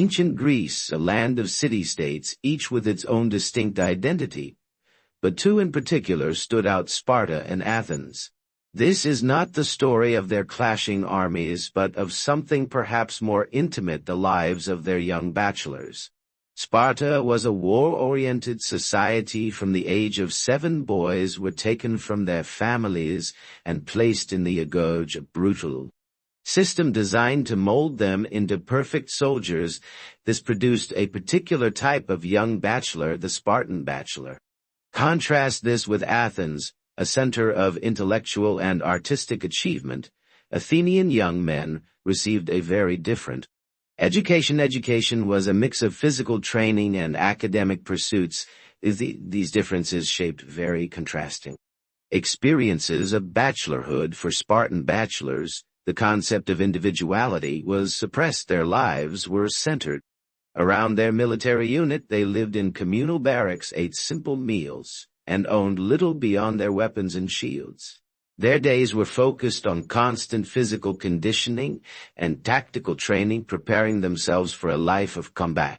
Ancient Greece, a land of city-states, each with its own distinct identity, but two in particular stood out: Sparta and Athens. This is not the story of their clashing armies, but of something perhaps more intimate: the lives of their young bachelors. Sparta was a war-oriented society. From the age of 7, boys were taken from their families and placed in the agorge, a brutal system designed to mold them into perfect soldiers. This produced a particular type of young bachelor, the Spartan bachelor. Contrast this with Athens, a center of intellectual and artistic achievement. Athenian young men received a very different education. Education was a mix of physical training and academic pursuits. These differences shaped very contrasting experiences of bachelorhood. For Spartan bachelors, the concept of individuality was suppressed. Their lives were centered around their military unit. They lived in communal barracks, ate simple meals, and owned little beyond their weapons and shields. Their days were focused on constant physical conditioning and tactical training, preparing themselves for a life of combat.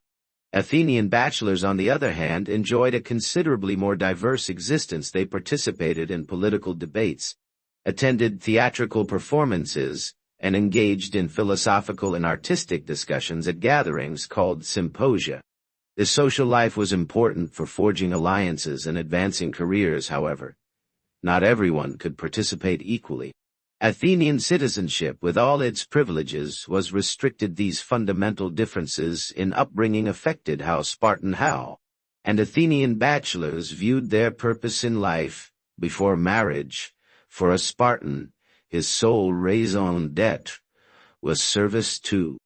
Athenian bachelors, on the other hand, enjoyed a considerably more diverse existence. They participated in political debates, attended theatrical performances, and engaged in philosophical and artistic discussions at gatherings called symposia. This social life was important for forging alliances and advancing careers. However, not everyone could participate equally. Athenian citizenship, with all its privileges, was restricted. These fundamental differences in upbringing affected how Spartan and Athenian bachelors viewed their purpose in life before marriage. For a Spartan, his sole raison d'etre was service to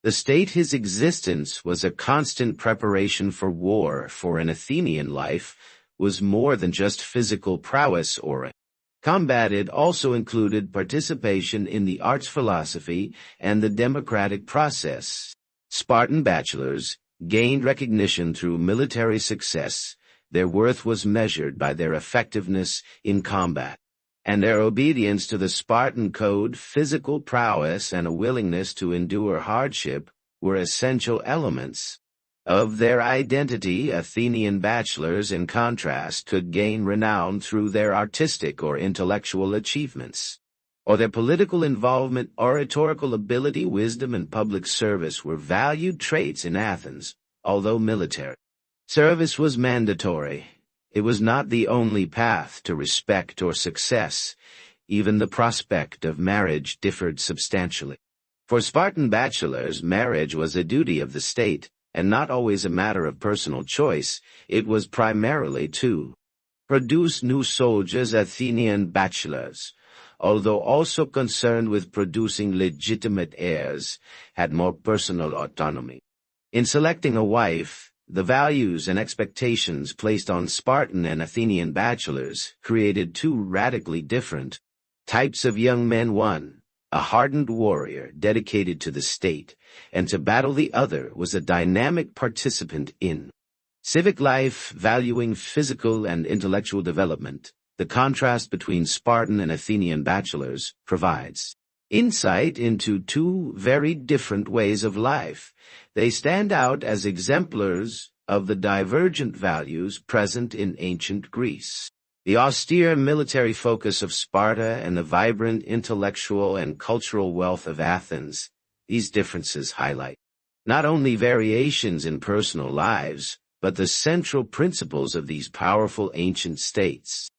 the state. His existence was a constant preparation for war. For an Athenian, life was more than just physical prowess or combat. It also included participation in the arts, philosophy, and the democratic process. Spartan bachelors gained recognition through military success. Their worth was measured by their effectiveness in combat and their obedience to the Spartan code. Physical prowess and a willingness to endure hardship were essential elements of their identity. Athenian bachelors, in contrast, could gain renown through their artistic or intellectual achievements, or their political involvement. Oratorical ability, wisdom, and public service were valued traits in Athens. Although military service was mandatory, it was not the only path to respect or success. Even the prospect of marriage differed substantially. For Spartan bachelors, marriage was a duty of the state, and not always a matter of personal choice. It was primarily to produce new soldiers. Athenian bachelors, although also concerned with producing legitimate heirs, had more personal autonomy. In selecting a wife, the values and expectations placed on Spartan and Athenian bachelors created two radically different types of young men: one, a hardened warrior dedicated to the state and to battle; the other was a dynamic participant in civic life, valuing physical and intellectual development. The contrast between Spartan and Athenian bachelors provides insight into two very different ways of life. They stand out as exemplars of the divergent values present in ancient Greece. The austere military focus of Sparta and the vibrant intellectual and cultural wealth of Athens. These differences highlight not only variations in personal lives, but the central principles of these powerful ancient states.